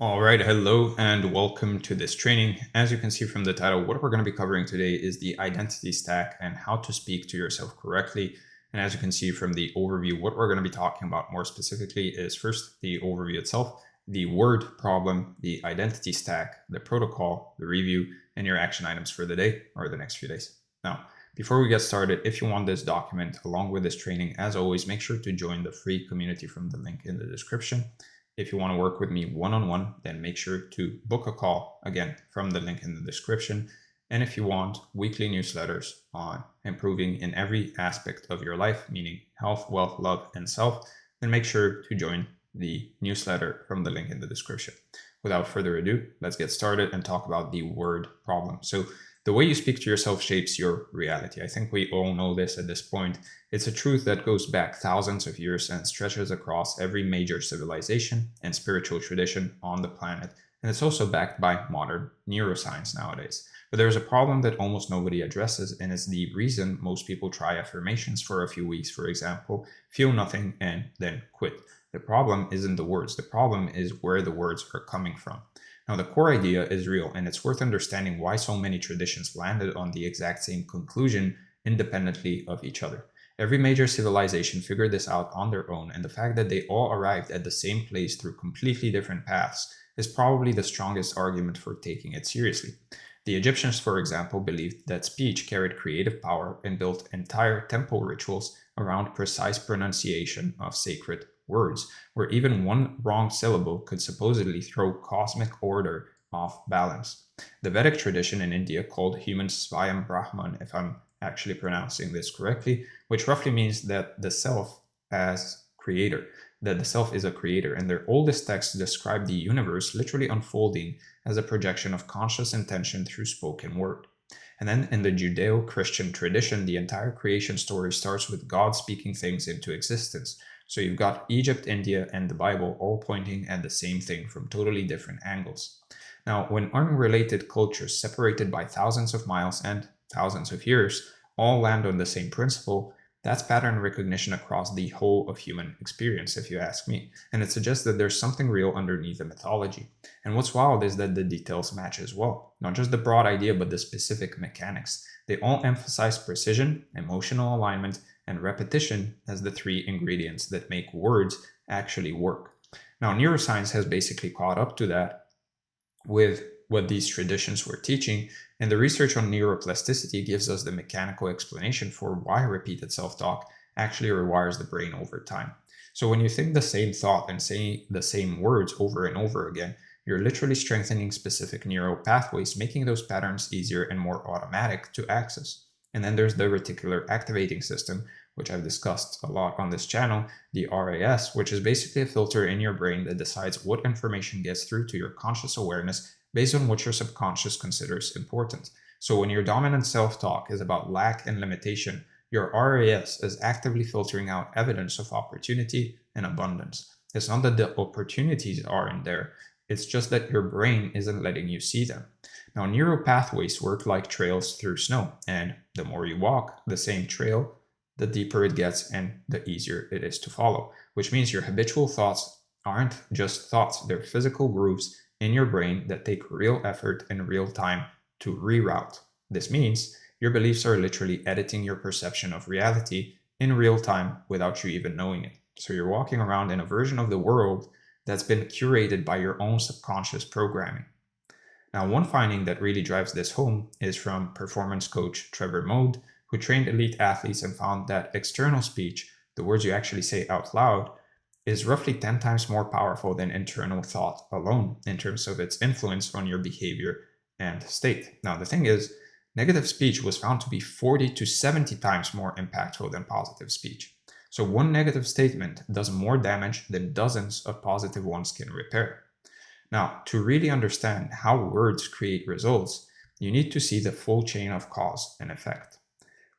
All right, hello and welcome to this training. As you can see from the title, what we're going to be covering today is the identity stack and how to speak to yourself correctly. And as you can see from the overview, what we're going to be talking about more specifically is first the overview itself, the word problem, the identity stack, the protocol, the review, and your action items for the day or the next few days. Now, before we get started, if you want this document along with this training, as always, make sure to join the free community from the link in the description. If you want to work with me one-on-one, then make sure to book a call, again, from the link in the description. And if you want weekly newsletters on improving in every aspect of your life, meaning health, wealth, love, and self, then make sure to join the newsletter from the link in the description. Without further ado, let's get started and talk about the word problem. So the way you speak to yourself shapes your reality. I think we all know this at this point. It's a truth that goes back thousands of years and stretches across every major civilization and spiritual tradition on the planet. And it's also backed by modern neuroscience nowadays. But there's a problem that almost nobody addresses, and it's the reason most people try affirmations for a few weeks, for example, feel nothing, and then quit. The problem isn't the words. The problem is where the words are coming from. Now, the core idea is real, and it's worth understanding why so many traditions landed on the exact same conclusion independently of each other. Every major civilization figured this out on their own, and the fact that they all arrived at the same place through completely different paths is probably the strongest argument for taking it seriously. The Egyptians, for example, believed that speech carried creative power and built entire temple rituals around precise pronunciation of sacred words, where even one wrong syllable could supposedly throw cosmic order off balance. The Vedic tradition in India, called human Svayam Brahman, if I'm actually pronouncing this correctly, which roughly means that the self as creator, that the self is a creator, and their oldest texts describe the universe literally unfolding as a projection of conscious intention through spoken word. And then in the Judeo-Christian tradition, the entire creation story starts with God speaking things into existence. So you've got Egypt, India, and the Bible all pointing at the same thing from totally different angles. Now, when unrelated cultures separated by thousands of miles and thousands of years all land on the same principle, that's pattern recognition across the whole of human experience, if you ask me. And it suggests that there's something real underneath the mythology. And what's wild is that the details match as well. Not just the broad idea, but the specific mechanics. They all emphasize precision, emotional alignment, and repetition as the three ingredients that make words actually work. Now, neuroscience has basically caught up to that with what these traditions were teaching, and the research on neuroplasticity gives us the mechanical explanation for why repeated self-talk actually rewires the brain over time. So when you think the same thought and say the same words over and over again, you're literally strengthening specific neural pathways, making those patterns easier and more automatic to access. And then there's the reticular activating system, which I've discussed a lot on this channel, the RAS, which is basically a filter in your brain that decides what information gets through to your conscious awareness based on what your subconscious considers important. So when your dominant self-talk is about lack and limitation, your RAS is actively filtering out evidence of opportunity and abundance. It's not that the opportunities aren't there, it's just that your brain isn't letting you see them. Now, neural pathways work like trails through snow, and the more you walk the same trail, the deeper it gets and the easier it is to follow, which means your habitual thoughts aren't just thoughts, they're physical grooves in your brain that take real effort and real time to reroute. This means your beliefs are literally editing your perception of reality in real time without you even knowing it. So you're walking around in a version of the world that's been curated by your own subconscious programming. Now, one finding that really drives this home is from performance coach Trevor Mode, who trained elite athletes and found that external speech, the words you actually say out loud, is roughly 10 times more powerful than internal thought alone in terms of its influence on your behavior and state. Now, the thing is, negative speech was found to be 40 to 70 times more impactful than positive speech. So one negative statement does more damage than dozens of positive ones can repair. Now, to really understand how words create results, you need to see the full chain of cause and effect.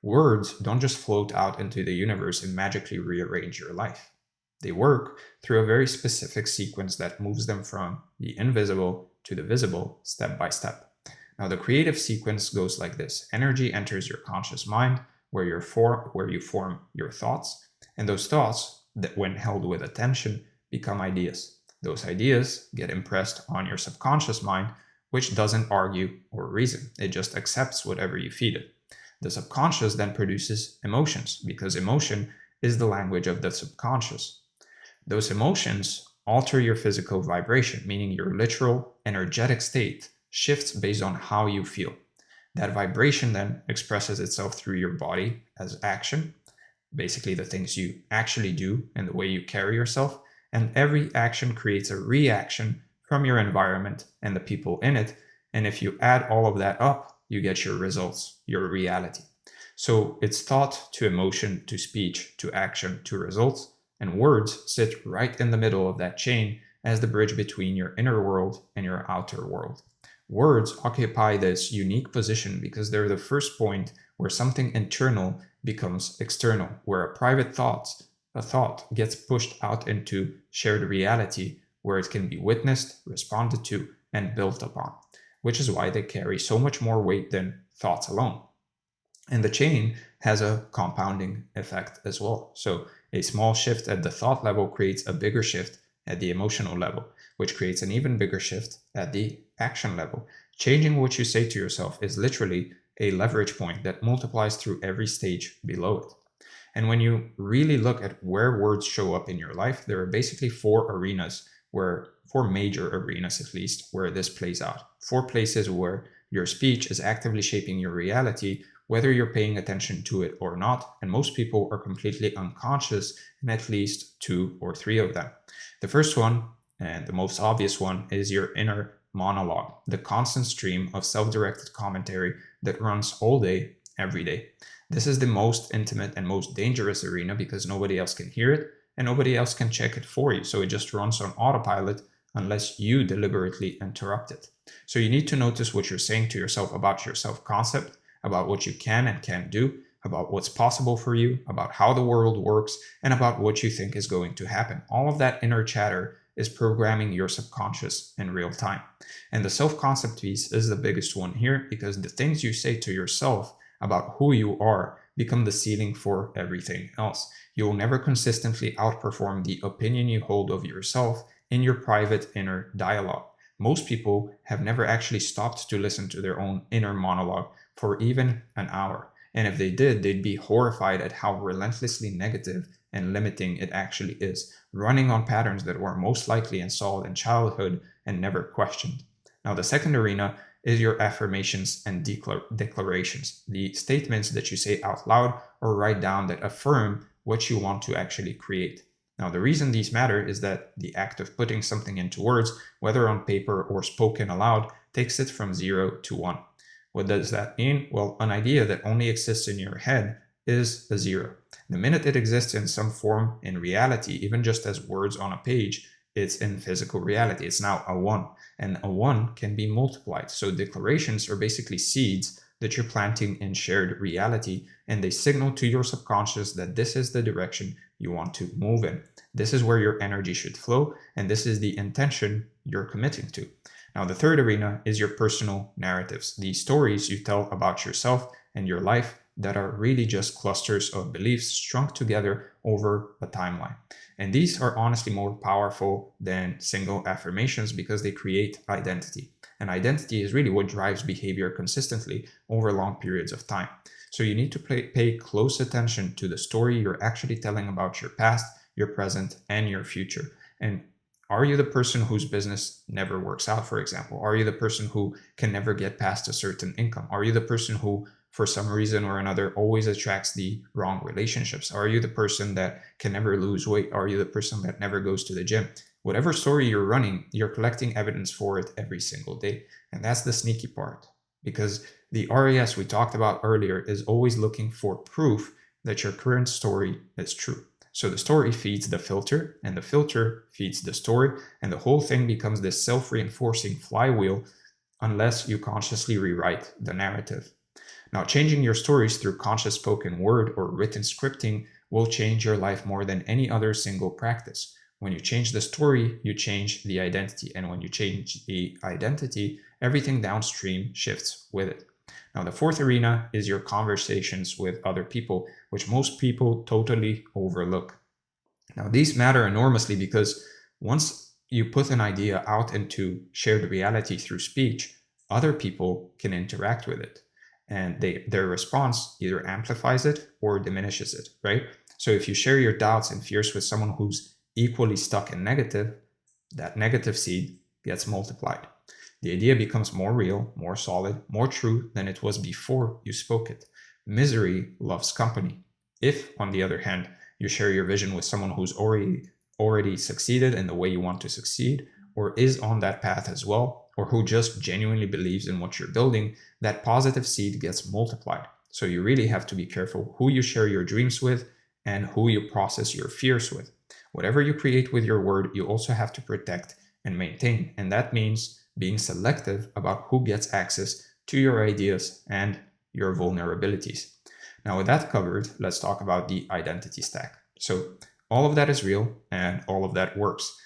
Words don't just float out into the universe and magically rearrange your life. They work through a very specific sequence that moves them from the invisible to the visible step by step. Now, the creative sequence goes like this. Energy enters your conscious mind, where you form your thoughts, and those thoughts, that when held with attention, become ideas. Those ideas get impressed on your subconscious mind, which doesn't argue or reason. It just accepts whatever you feed it. The subconscious then produces emotions because emotion is the language of the subconscious. Those emotions alter your physical vibration, meaning your literal energetic state shifts based on how you feel. That vibration then expresses itself through your body as action, basically the things you actually do and the way you carry yourself. And every action creates a reaction from your environment and the people in it. And if you add all of that up, you get your results, your reality. So it's thought to emotion, to speech, to action, to results. And words sit right in the middle of that chain as the bridge between your inner world and your outer world. Words occupy this unique position because they're the first point where something internal becomes external, where a thought gets pushed out into shared reality where it can be witnessed, responded to, and built upon, which is why they carry so much more weight than thoughts alone. And the chain has a compounding effect as well. So a small shift at the thought level creates a bigger shift at the emotional level, which creates an even bigger shift at the action level. Changing what you say to yourself is literally a leverage point that multiplies through every stage below it. And when you really look at where words show up in your life, there are basically four major arenas at least, where this plays out. 4 places where your speech is actively shaping your reality, whether you're paying attention to it or not, and most people are completely unconscious in at least 2 or 3 of them. The first one, and the most obvious one, is your inner monologue, the constant stream of self-directed commentary that runs all day, every day. This is the most intimate and most dangerous arena because nobody else can hear it and nobody else can check it for you. So it just runs on autopilot unless you deliberately interrupt it. So you need to notice what you're saying to yourself about your self-concept, about what you can and can't do, about what's possible for you, about how the world works, and about what you think is going to happen. All of that inner chatter is programming your subconscious in real time. And the self-concept piece is the biggest one here because the things you say to yourself about who you are become the ceiling for everything else. You will never consistently outperform the opinion you hold of yourself in your private inner dialogue. Most people have never actually stopped to listen to their own inner monologue for even an hour. And if they did, they'd be horrified at how relentlessly negative and limiting it actually is, running on patterns that were most likely installed in childhood and never questioned. Now, the second arena is your affirmations and declarations, the statements that you say out loud or write down that affirm what you want to actually create. Now, the reason these matter is that the act of putting something into words, whether on paper or spoken aloud, takes it from 0 to 1. What does that mean? Well, an idea that only exists in your head is a 0. The minute it exists in some form in reality, even just as words on a page, it's in physical reality. It's now a 1, and a 1 can be multiplied. So declarations are basically seeds that you're planting in shared reality, and they signal to your subconscious that this is the direction you want to move in. This is where your energy should flow, and this is the intention you're committing to. Now, the third arena is your personal narratives, the stories you tell about yourself and your life that are really just clusters of beliefs strung together over a timeline. And these are honestly more powerful than single affirmations because they create identity. And identity is really what drives behavior consistently over long periods of time. So you need to pay close attention to the story you're actually telling about your past, your present, and your future. And are you the person whose business never works out, for example? Are you the person who can never get past a certain income? Are you the person who, for some reason or another, always attracts the wrong relationships? Are you the person that can never lose weight? Are you the person that never goes to the gym? Whatever story you're running, you're collecting evidence for it every single day. And that's the sneaky part, because the RAS we talked about earlier is always looking for proof that your current story is true. So the story feeds the filter, and the filter feeds the story, and the whole thing becomes this self-reinforcing flywheel unless you consciously rewrite the narrative. Now, changing your stories through conscious spoken word or written scripting will change your life more than any other single practice. When you change the story, you change the identity. And when you change the identity, everything downstream shifts with it. Now, the fourth arena is your conversations with other people, which most people totally overlook. Now, these matter enormously because once you put an idea out into shared reality through speech, other people can interact with it. And their response either amplifies it or diminishes it, right? So if you share your doubts and fears with someone who's equally stuck in negative, that negative seed gets multiplied. The idea becomes more real, more solid, more true than it was before you spoke it. Misery loves company. If, on the other hand, you share your vision with someone who's already succeeded in the way you want to succeed, or is on that path as well, or who just genuinely believes in what you're building, that positive seed gets multiplied. So you really have to be careful who you share your dreams with and who you process your fears with. Whatever you create with your word, you also have to protect and maintain. And that means being selective about who gets access to your ideas and your vulnerabilities. Now, with that covered, let's talk about the identity stack. So all of that is real and all of that works.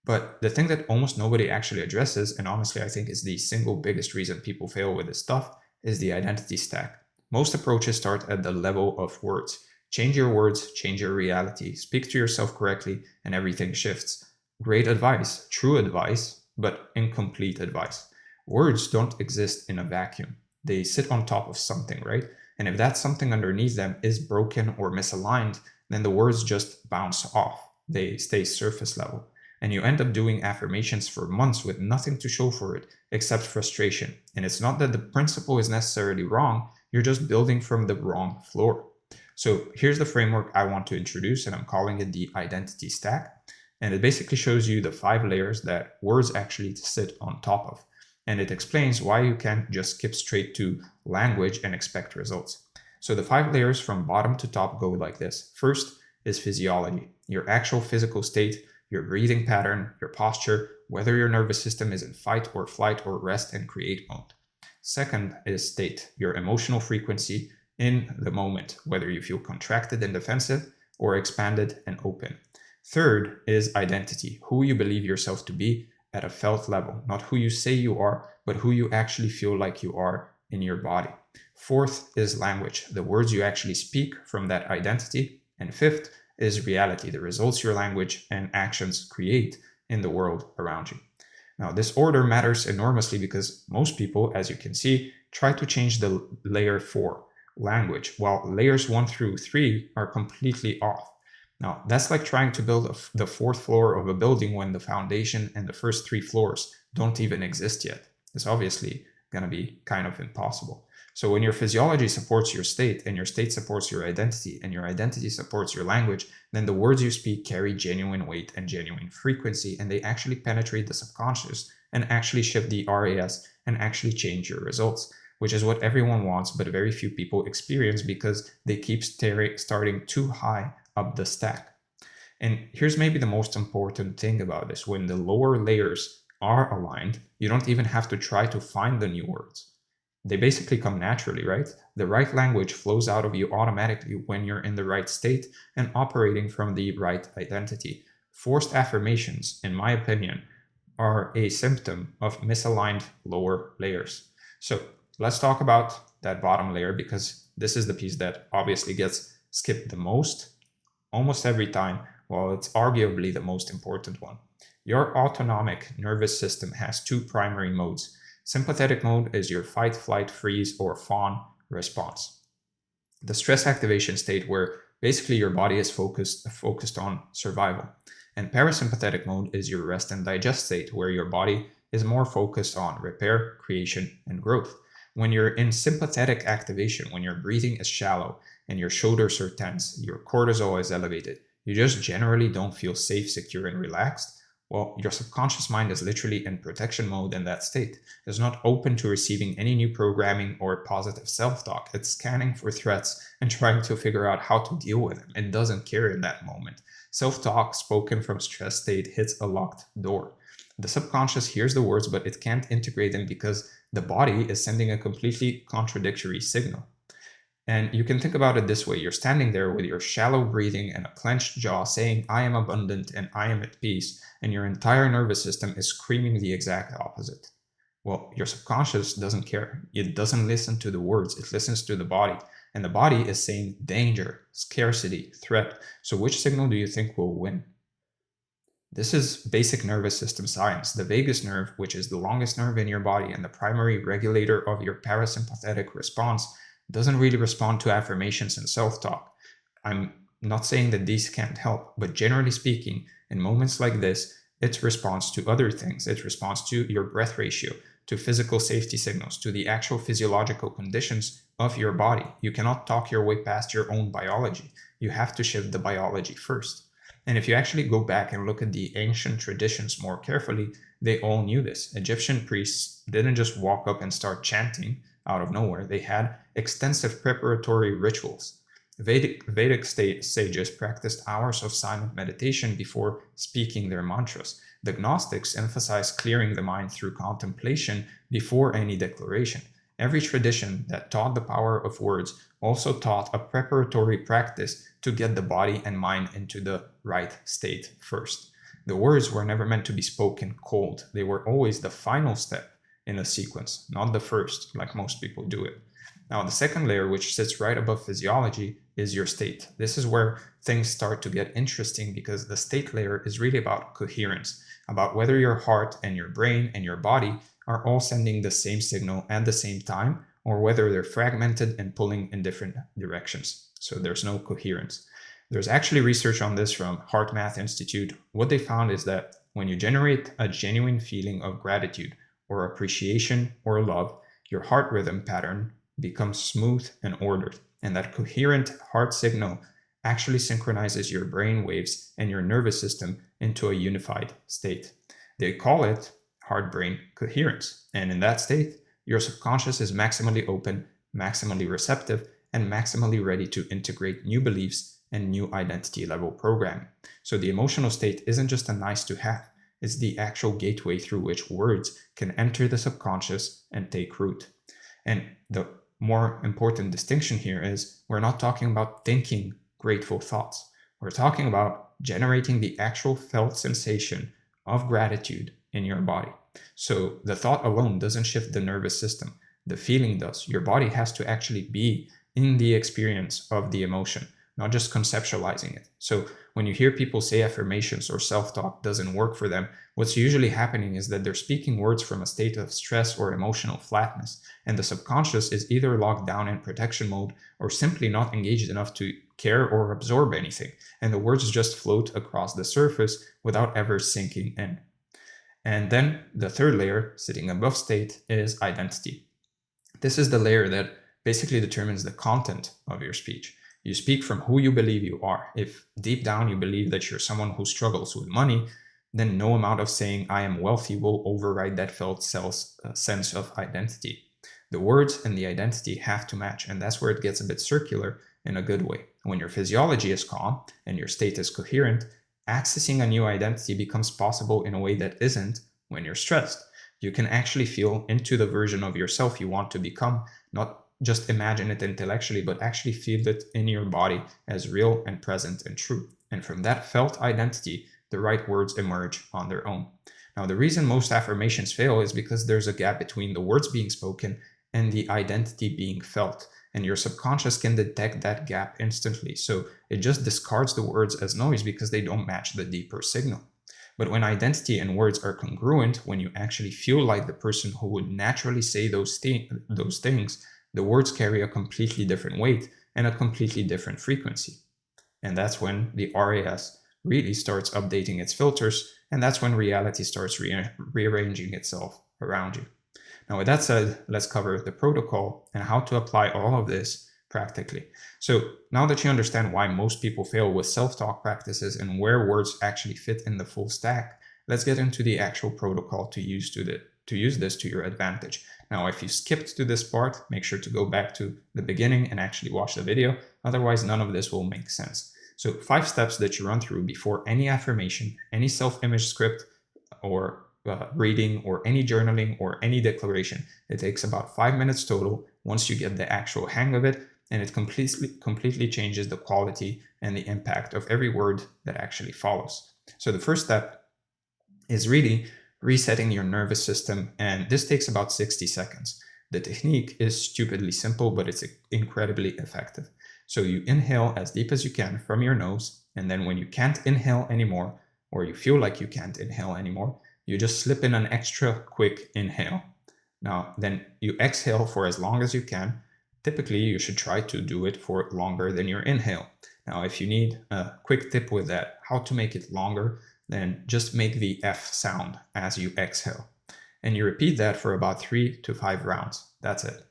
But the thing that almost nobody actually addresses, and honestly I think is the single biggest reason people fail with this stuff, is the identity stack. Most approaches start at the level of words. Change your words, change your reality, speak to yourself correctly, and everything shifts. Great advice, true advice, but incomplete advice. Words don't exist in a vacuum. They sit on top of something, right? And if that something underneath them is broken or misaligned, then the words just bounce off. They stay surface level. And you end up doing affirmations for months with nothing to show for it except frustration. And it's not that the principle is necessarily wrong, you're just building from the wrong floor. So here's the framework I want to introduce, and I'm calling it the identity stack. And it basically shows you the 5 layers that words actually sit on top of. And it explains why you can't just skip straight to language and expect results. So the 5 layers from bottom to top go like this. First is physiology, your actual physical state, your breathing pattern, your posture, whether your nervous system is in fight or flight or rest and create mode. Second is state, your emotional frequency in the moment, whether you feel contracted and defensive or expanded and open. Third is identity, who you believe yourself to be at a felt level, not who you say you are, but who you actually feel like you are in your body. Fourth is language, the words you actually speak from that identity. And fifth is reality, the results your language and actions create in the world around you. Now, this order matters enormously because most people, as you can see, try to change the layer 4, language, while layers 1 through 3 are completely off. Now, that's like trying to build the 4th floor of a building when the foundation and the first 3 floors don't even exist yet. It's obviously going to be kind of impossible. So when your physiology supports your state, and your state supports your identity, and your identity supports your language, then the words you speak carry genuine weight and genuine frequency, and they actually penetrate the subconscious and actually shift the RAS and actually change your results, which is what everyone wants, but very few people experience because they keep starting too high up the stack. And here's maybe the most important thing about this. When the lower layers are aligned, you don't even have to try to find the new words. They basically come naturally, right? The right language flows out of you automatically when you're in the right state and operating from the right identity. Forced affirmations, in my opinion, are a symptom of misaligned lower layers. So let's talk about that bottom layer, because this is the piece that obviously gets skipped the most, almost every time, while it's arguably the most important one. Your autonomic nervous system has 2 primary modes. Sympathetic mode is your fight, flight, freeze, or fawn response. The stress activation state where basically your body is focused on survival. And parasympathetic mode is your rest and digest state where your body is more focused on repair, creation, and growth. When you're in sympathetic activation, when your breathing is shallow and your shoulders are tense, your cortisol is elevated, you just generally don't feel safe, secure, and relaxed. Well, your subconscious mind is literally in protection mode in that state. It's not open to receiving any new programming or positive self-talk. It's scanning for threats and trying to figure out how to deal with them. It doesn't care in that moment. Self-talk spoken from stress state hits a locked door. The subconscious hears the words, but it can't integrate them because the body is sending a completely contradictory signal. And you can think about it this way. You're standing there with your shallow breathing and a clenched jaw saying, I am abundant and I am at peace, and your entire nervous system is screaming the exact opposite. Well, your subconscious doesn't care. It doesn't listen to the words. It listens to the body. And the body is saying danger, scarcity, threat. So which signal do you think will win? This is basic nervous system science. The vagus nerve, which is the longest nerve in your body and the primary regulator of your parasympathetic response, doesn't really respond to affirmations and self-talk. I'm not saying that these can't help, but generally speaking, in moments like this, it responds to other things. It responds to your breath ratio, to physical safety signals, to the actual physiological conditions of your body. You cannot talk your way past your own biology. You have to shift the biology first. And if you actually go back and look at the ancient traditions more carefully, they all knew this. Egyptian priests didn't just walk up and start chanting out of nowhere. They had extensive preparatory rituals. Vedic sages practiced hours of silent meditation before speaking their mantras. The Gnostics emphasized clearing the mind through contemplation before any declaration. Every tradition that taught the power of words also taught a preparatory practice to get the body and mind into the right state first. The words were never meant to be spoken cold. They were always the final step in a sequence, not the first, like most people do it. Now, the second layer, which sits right above physiology, is your state. This is where things start to get interesting because the state layer is really about coherence, about whether your heart and your brain and your body are all sending the same signal at the same time, or whether they're fragmented and pulling in different directions. So there's no coherence. There's actually research on this from HeartMath Institute. What they found is that when you generate a genuine feeling of gratitude or appreciation or love, your heart rhythm pattern becomes smooth and ordered. And that coherent heart signal actually synchronizes your brain waves and your nervous system into a unified state. They call it heart-brain coherence. And in that state, your subconscious is maximally open, maximally receptive, and maximally ready to integrate new beliefs and new identity level programming. So the emotional state isn't just a nice to have, it's the actual gateway through which words can enter the subconscious and take root. And the more important distinction here is we're not talking about thinking grateful thoughts. We're talking about generating the actual felt sensation of gratitude in your body. So the thought alone doesn't shift the nervous system. The feeling does. Your body has to actually be in the experience of the emotion, not just conceptualizing it. So when you hear people say affirmations or self-talk doesn't work for them, what's usually happening is that they're speaking words from a state of stress or emotional flatness, and the subconscious is either locked down in protection mode or simply not engaged enough to care or absorb anything, and the words just float across the surface without ever sinking in. And then the third layer, sitting above state, is identity. This is the layer that basically determines the content of your speech. You speak from who you believe you are. If deep down you believe that you're someone who struggles with money, then no amount of saying I am wealthy will override that felt sense of identity. The words and the identity have to match, and that's where it gets a bit circular in a good way. When your physiology is calm and your state is coherent, accessing a new identity becomes possible in a way that isn't when you're stressed. You can actually feel into the version of yourself you want to become, not just imagine it intellectually, but actually feel it in your body as real and present and true. And from that felt identity, the right words emerge on their own. Now, the reason most affirmations fail is because there's a gap between the words being spoken and the identity being felt. And your subconscious can detect that gap instantly. So it just discards the words as noise because they don't match the deeper signal. But when identity and words are congruent, when you actually feel like the person who would naturally say those things, the words carry a completely different weight and a completely different frequency. And that's when the RAS really starts updating its filters, and that's when reality starts rearranging itself around you. Now, with that said, let's cover the protocol and how to apply all of this practically. So now that you understand why most people fail with self-talk practices and where words actually fit in the full stack, let's get into the actual protocol to use this to your advantage. Now, if you skipped to this part, make sure to go back to the beginning and actually watch the video. Otherwise, none of this will make sense. So 5 steps that you run through before any affirmation, any self-image script, or reading, or any journaling, or any declaration. It takes about 5 minutes total once you get the actual hang of it, and it completely changes the quality and the impact of every word that actually follows. So the first step is really resetting your nervous system, and this takes about 60 seconds. The technique is stupidly simple, but it's incredibly effective. So you inhale as deep as you can from your nose, and then when you can't inhale anymore, or you feel like you can't inhale anymore, you just slip in an extra quick inhale. Now, then you exhale for as long as you can. Typically, you should try to do it for longer than your inhale. Now, if you need a quick tip with that, how to make it longer, then just make the F sound as you exhale. And you repeat that for about 3 to 5 rounds. That's it.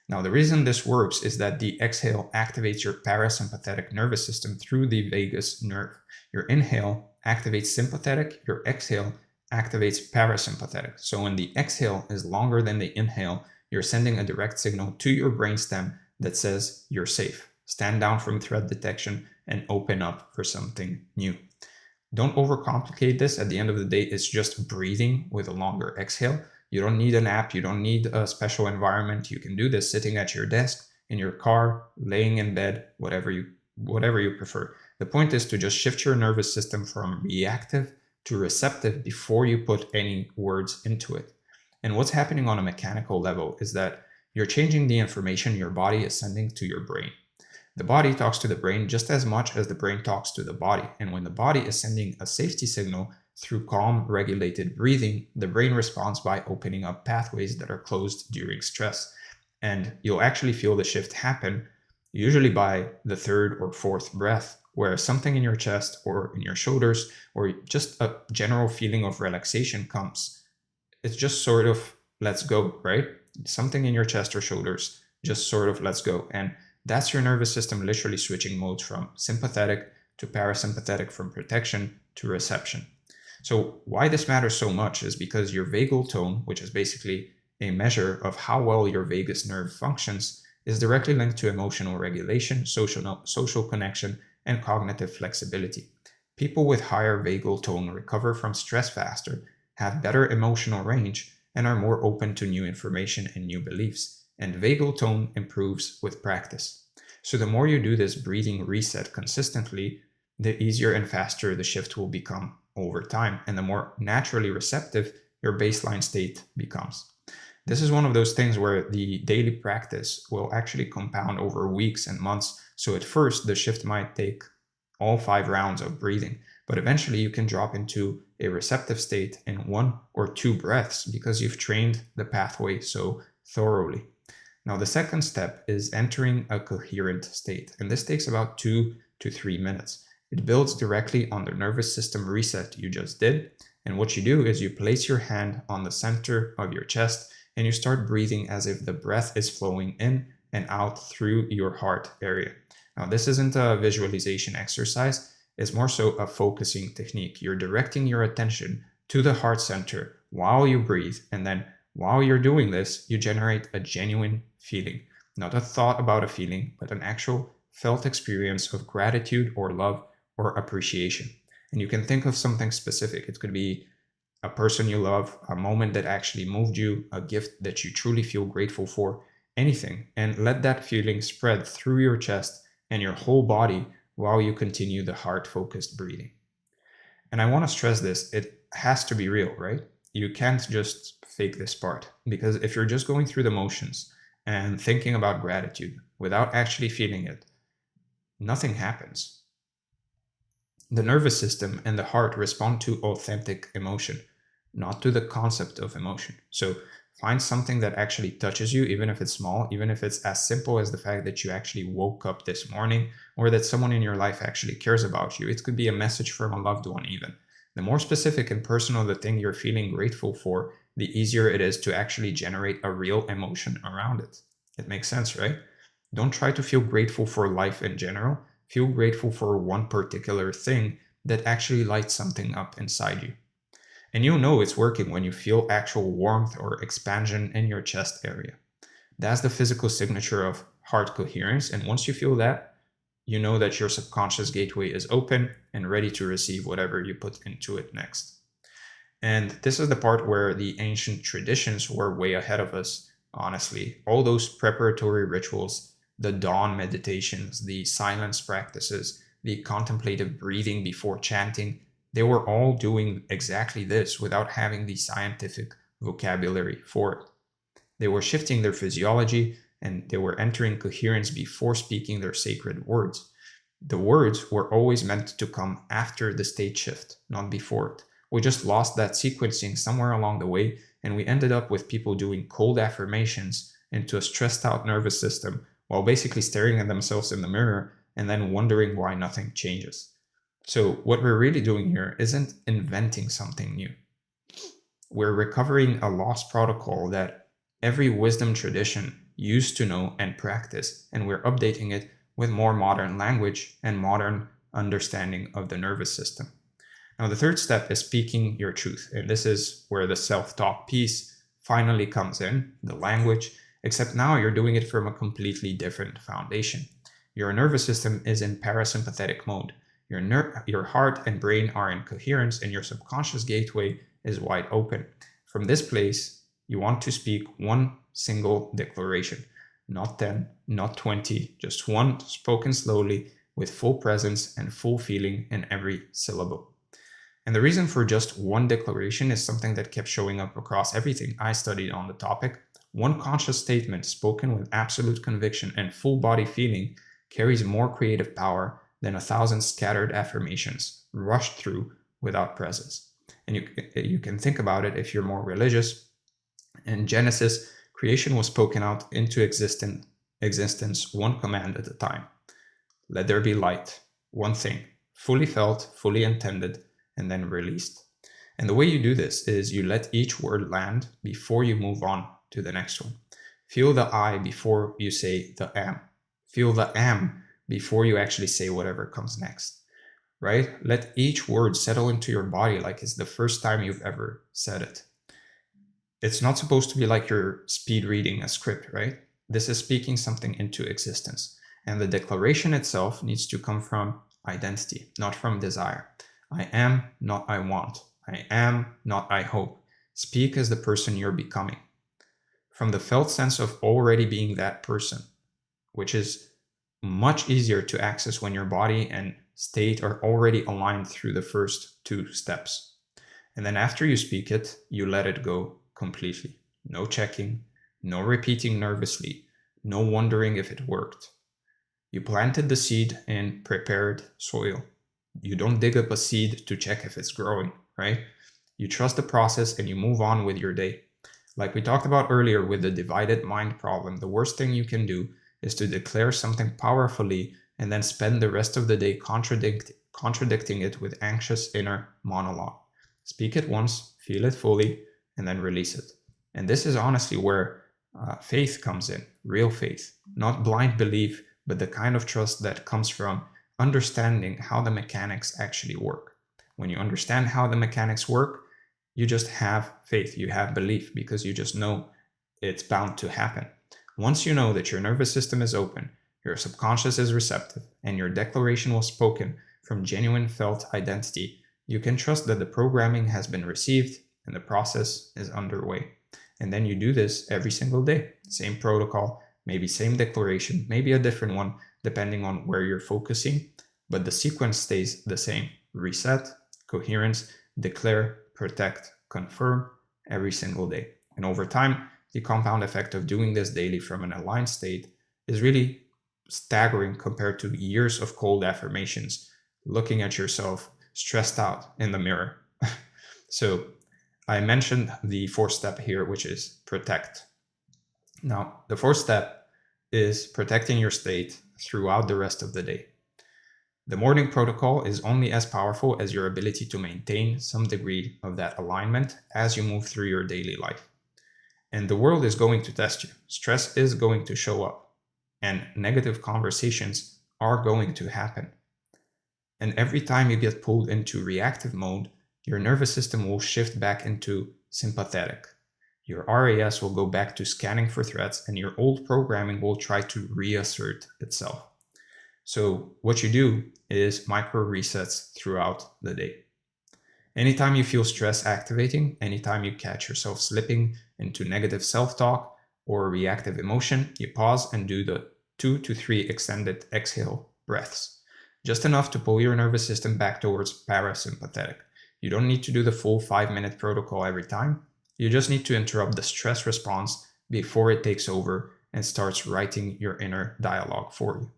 Now, the reason this works is that the exhale activates your parasympathetic nervous system through the vagus nerve. Your inhale activates sympathetic, your exhale activates parasympathetic. So when the exhale is longer than the inhale, you're sending a direct signal to your brainstem that says you're safe. Stand down from threat detection and open up for something new. Don't overcomplicate this. At the end of the day, it's just breathing with a longer exhale. You don't need an app. You don't need a special environment. You can do this sitting at your desk, in your car, laying in bed, whatever you prefer. The point is to just shift your nervous system from reactive to receptive before you put any words into it. And what's happening on a mechanical level is that you're changing the information your body is sending to your brain. The body talks to the brain just as much as the brain talks to the body. And when the body is sending a safety signal through calm, regulated breathing, the brain responds by opening up pathways that are closed during stress. And you'll actually feel the shift happen, usually by the third or fourth breath, where something in your chest or in your shoulders or just a general feeling of relaxation comes. It's just sort of let's go, right? Something in your chest or shoulders just sort of let's go. And that's your nervous system literally switching modes from sympathetic to parasympathetic, from protection to reception. So why this matters so much is because your vagal tone, which is basically a measure of how well your vagus nerve functions, is directly linked to emotional regulation, social connection, and cognitive flexibility. People with higher vagal tone recover from stress faster, have better emotional range, and are more open to new information and new beliefs. And vagal tone improves with practice. So the more you do this breathing reset consistently, the easier and faster the shift will become over time, and the more naturally receptive your baseline state becomes. This is one of those things where the daily practice will actually compound over weeks and months. So at first, the shift might take all 5 rounds of breathing, but eventually you can drop into a receptive state in 1 or 2 breaths because you've trained the pathway so thoroughly. Now, the second step is entering a coherent state, and this takes about 2 to 3 minutes. It builds directly on the nervous system reset you just did, and what you do is you place your hand on the center of your chest and you start breathing as if the breath is flowing in and out through your heart area. Now, this isn't a visualization exercise, it's more so a focusing technique. You're directing your attention to the heart center while you breathe, and then while you're doing this, you generate a genuine feeling. Not a thought about a feeling, but an actual felt experience of gratitude or love or appreciation. And you can think of something specific. It could be a person you love, a moment that actually moved you, a gift that you truly feel grateful for, anything. And let that feeling spread through your chest and your whole body while you continue the heart-focused breathing. And I want to stress this, it has to be real, right? You can't just fake this part, because if you're just going through the motions and thinking about gratitude without actually feeling it, nothing happens. The nervous system and the heart respond to authentic emotion, not to the concept of emotion. So find something that actually touches you, even if it's small, even if it's as simple as the fact that you actually woke up this morning, or that someone in your life actually cares about you. It could be a message from a loved one even. The more specific and personal the thing you're feeling grateful for, the easier it is to actually generate a real emotion around it. It makes sense, right? Don't try to feel grateful for life in general. Feel grateful for one particular thing that actually lights something up inside you. And you'll know it's working when you feel actual warmth or expansion in your chest area. That's the physical signature of heart coherence. And once you feel that, you know that your subconscious gateway is open and ready to receive whatever you put into it next. And this is the part where the ancient traditions were way ahead of us, honestly. All those preparatory rituals, the dawn meditations, the silence practices, the contemplative breathing before chanting, they were all doing exactly this without having the scientific vocabulary for it. They were shifting their physiology and they were entering coherence before speaking their sacred words. The words were always meant to come after the state shift, not before it. We just lost that sequencing somewhere along the way, and we ended up with people doing cold affirmations into a stressed out nervous system while basically staring at themselves in the mirror and then wondering why nothing changes. So, what we're really doing here isn't inventing something new. We're recovering a lost protocol that every wisdom tradition used to know and practice, and we're updating it with more modern language and modern understanding of the nervous system. Now, the third step is speaking your truth, and this is where the self-talk piece finally comes in, the language, except now you're doing it from a completely different foundation. Your nervous system is in parasympathetic mode. Your heart and brain are in coherence, and your subconscious gateway is wide open. From this place, you want to speak one single declaration, not 10, not 20, just one spoken slowly with full presence and full feeling in every syllable. And the reason for just one declaration is something that kept showing up across everything I studied on the topic. One conscious statement spoken with absolute conviction and full body feeling carries more creative power than 1,000 scattered affirmations rushed through without presence. And you can think about it if you're more religious. In Genesis, creation was spoken out into existence one command at a time. Let there be light, one thing, fully felt, fully intended, and then released. And the way you do this is you let each word land before you move on to the next one. Feel the I before you say the am. Feel the am before you actually say whatever comes next, right? Let each word settle into your body like it's the first time you've ever said it. It's not supposed to be like you're speed reading a script, right? This is speaking something into existence. And the declaration itself needs to come from identity, not from desire. I am, not I want. I am, not I hope. Speak as the person you're becoming. From the felt sense of already being that person, which is much easier to access when your body and state are already aligned through the first two steps. And then after you speak it, you let it go completely. No checking, no repeating nervously, no wondering if it worked. You planted the seed in prepared soil. You don't dig up a seed to check if it's growing, right? You trust the process and you move on with your day. Like we talked about earlier with the divided mind problem, the worst thing you can do is to declare something powerfully and then spend the rest of the day contradicting it with anxious inner monologue. Speak it once, feel it fully, and then release it. And this is honestly where faith comes in, real faith, not blind belief, but the kind of trust that comes from understanding how the mechanics actually work. When you understand how the mechanics work, you just have faith, you have belief, because you just know it's bound to happen. Once you know that your nervous system is open, your subconscious is receptive, and your declaration was spoken from genuine felt identity, you can trust that the programming has been received and the process is underway. And then you do this every single day. Same protocol, maybe same declaration, maybe a different one, depending on where you're focusing, but the sequence stays the same. Reset, coherence, declare, protect, confirm every single day. And over time, the compound effect of doing this daily from an aligned state is really staggering compared to years of cold affirmations, looking at yourself stressed out in the mirror. So I mentioned the fourth step here, which is protect. Now, the fourth step is protecting your state throughout the rest of the day. The morning protocol is only as powerful as your ability to maintain some degree of that alignment as you move through your daily life. And the world is going to test you. Stress is going to show up, and negative conversations are going to happen. And every time you get pulled into reactive mode, your nervous system will shift back into sympathetic. Your RAS will go back to scanning for threats, and your old programming will try to reassert itself. So what you do is micro resets throughout the day. Anytime you feel stress activating, anytime you catch yourself slipping into negative self-talk or reactive emotion, you pause and do the 2 to 3 extended exhale breaths. Just enough to pull your nervous system back towards parasympathetic. You don't need to do the full 5-minute protocol every time. You just need to interrupt the stress response before it takes over and starts writing your inner dialogue for you.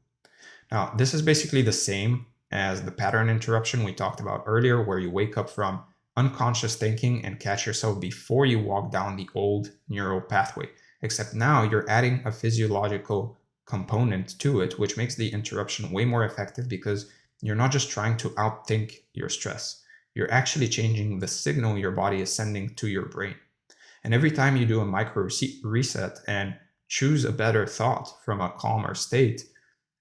Now, this is basically the same as the pattern interruption we talked about earlier, where you wake up from unconscious thinking and catch yourself before you walk down the old neural pathway. Except now you're adding a physiological component to it, which makes the interruption way more effective because you're not just trying to outthink your stress. You're actually changing the signal your body is sending to your brain. And every time you do a micro reset and choose a better thought from a calmer state,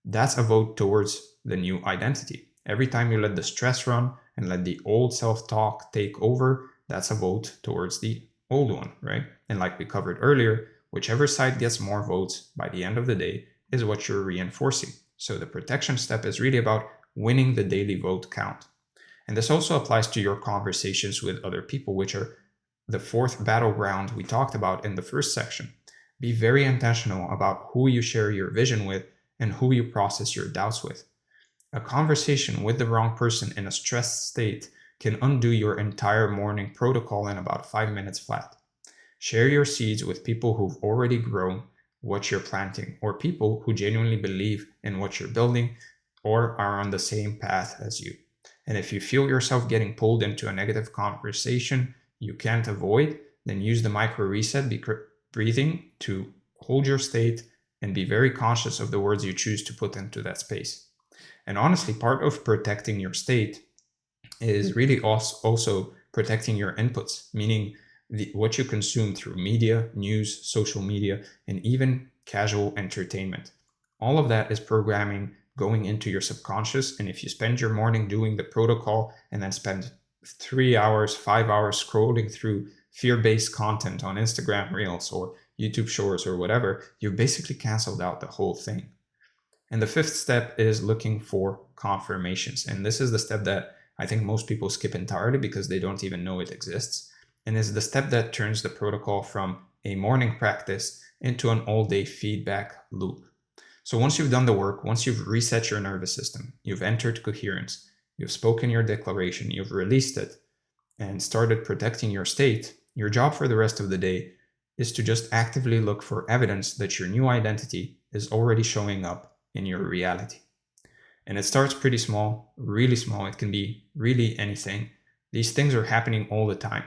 that's a vote towards the new identity. Every time you let the stress run and let the old self-talk take over, that's a vote towards the old one, right? And like we covered earlier, whichever side gets more votes by the end of the day is what you're reinforcing. So the protection step is really about winning the daily vote count. And this also applies to your conversations with other people, which are the fourth battleground we talked about in the first section. Be very intentional about who you share your vision with and who you process your doubts with. A conversation with the wrong person in a stressed state can undo your entire morning protocol in about 5 minutes flat. Share your seeds with people who've already grown what you're planting, or people who genuinely believe in what you're building or are on the same path as you. And if you feel yourself getting pulled into a negative conversation you can't avoid, then use the micro reset breathing to hold your state and be very conscious of the words you choose to put into that space. And honestly, part of protecting your state is really also protecting your inputs, meaning what you consume through media, news, social media, and even casual entertainment. All of that is programming going into your subconscious. And if you spend your morning doing the protocol and then spend 3 hours, 5 hours scrolling through fear-based content on Instagram Reels or YouTube Shorts or whatever, you've basically canceled out the whole thing. And the fifth step is looking for confirmations. And this is the step that I think most people skip entirely because they don't even know it exists. And is the step that turns the protocol from a morning practice into an all-day feedback loop. So once you've done the work, once you've reset your nervous system, you've entered coherence, you've spoken your declaration, you've released it, and started protecting your state, your job for the rest of the day is to just actively look for evidence that your new identity is already showing up in your reality. And it starts pretty small, really small. It can be really anything. These things are happening all the time,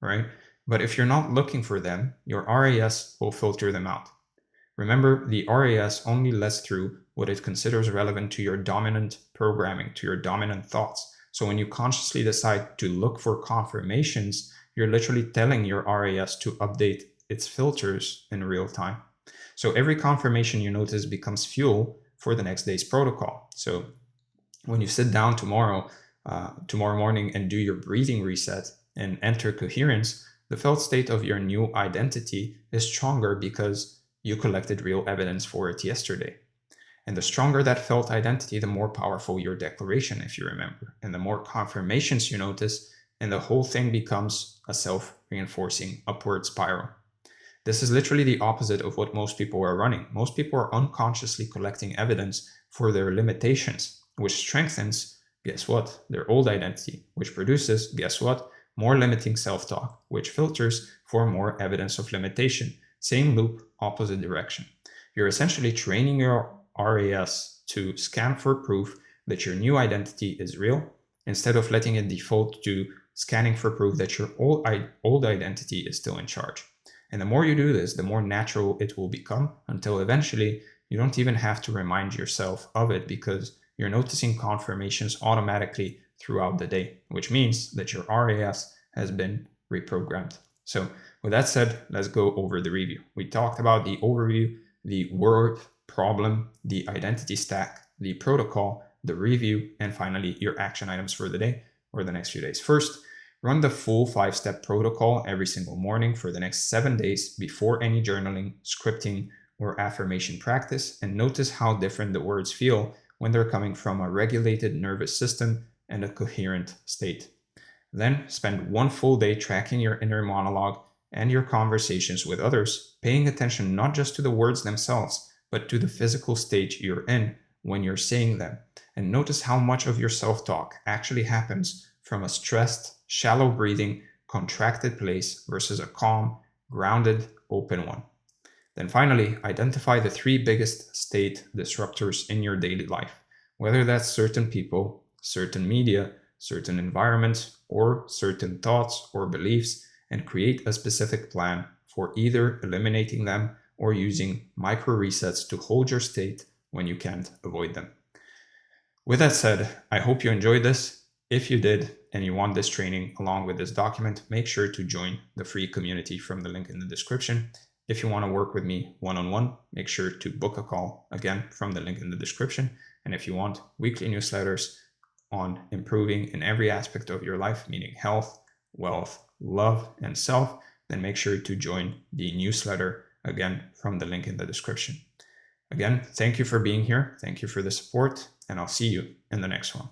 right? But if you're not looking for them, your RAS will filter them out. Remember, the RAS only lets through what it considers relevant to your dominant programming, to your dominant thoughts. So when you consciously decide to look for confirmations, you're literally telling your RAS to update its filters in real time. So every confirmation you notice becomes fuel for the next day's protocol. So when you sit down tomorrow morning and do your breathing reset and enter coherence, the felt state of your new identity is stronger because you collected real evidence for it yesterday. And the stronger that felt identity, the more powerful your declaration, if you remember. And the more confirmations you notice, and the whole thing becomes a self-reinforcing upward spiral. This is literally the opposite of what most people are running. Most people are unconsciously collecting evidence for their limitations, which strengthens, guess what, their old identity, which produces, guess what, more limiting self-talk, which filters for more evidence of limitation. Same loop, opposite direction. You're essentially training your RAS to scan for proof that your new identity is real, instead of letting it default to scanning for proof that your old identity is still in charge. And the more you do this, the more natural it will become, until eventually you don't even have to remind yourself of it because you're noticing confirmations automatically throughout the day, which means that your RAS has been reprogrammed. So with that said, let's go over the review. We talked about the overview, the word problem, the identity stack, the protocol, the review, and finally your action items for the day or the next few days. First, run the full 5-step protocol every single morning for the next 7 days before any journaling, scripting, or affirmation practice, and notice how different the words feel when they're coming from a regulated nervous system and a coherent state. Then spend 1 full day tracking your inner monologue and your conversations with others, paying attention not just to the words themselves, but to the physical state you're in when you're saying them. And notice how much of your self-talk actually happens from a stressed, shallow breathing, contracted place versus a calm, grounded, open one. Then finally, identify the 3 biggest state disruptors in your daily life. whether that's certain people, certain media, certain environments, or certain thoughts or beliefs, and create a specific plan for either eliminating them or using micro resets to hold your state when you can't avoid them. With that said, I hope you enjoyed this. If you did and you want this training along with this document, make sure to join the free community from the link in the description. If you want to work with me one-on-one, make sure to book a call, again, from the link in the description. And if you want weekly newsletters on improving in every aspect of your life, meaning health, wealth, love, and self, then make sure to join the newsletter, again, from the link in the description. Again, thank you for being here. Thank you for the support, and I'll see you in the next one.